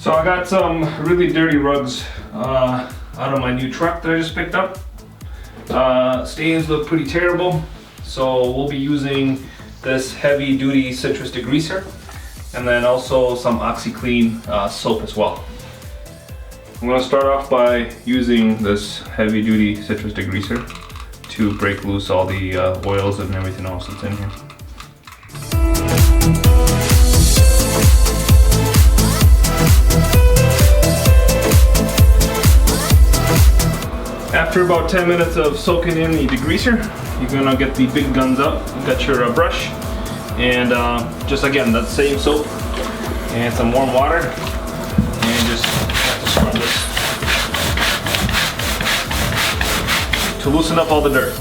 So I got some really dirty rugs out of my new truck that I just picked up. Stains look pretty terrible, so we'll be using this heavy duty citrus degreaser and then also some OxiClean soap as well. I'm going to start off by using this heavy duty citrus degreaser to break loose all the oils and everything else that's in here. After about 10 minutes of soaking in the degreaser, you're gonna get the big guns up. You got your brush and just again that same soap and some warm water, and just have to scrub this to loosen up all the dirt.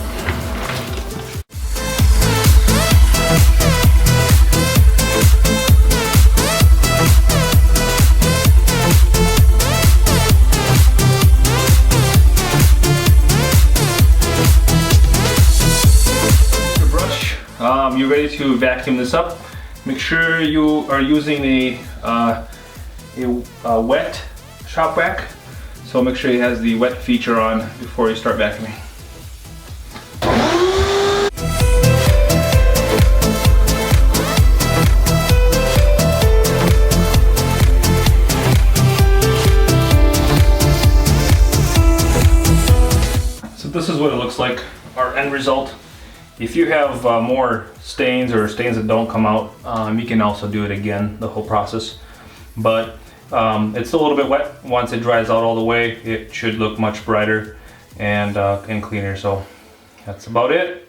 You're ready to vacuum this up. Make sure you are using a wet shop vac. So make sure it has the wet feature on before you start vacuuming. So this is what it looks like, our end result. If you have more stains or stains that don't come out, you can also do it again, the whole process. But it's a little bit wet. Once it dries out all the way, it should look much brighter and cleaner. So that's about it.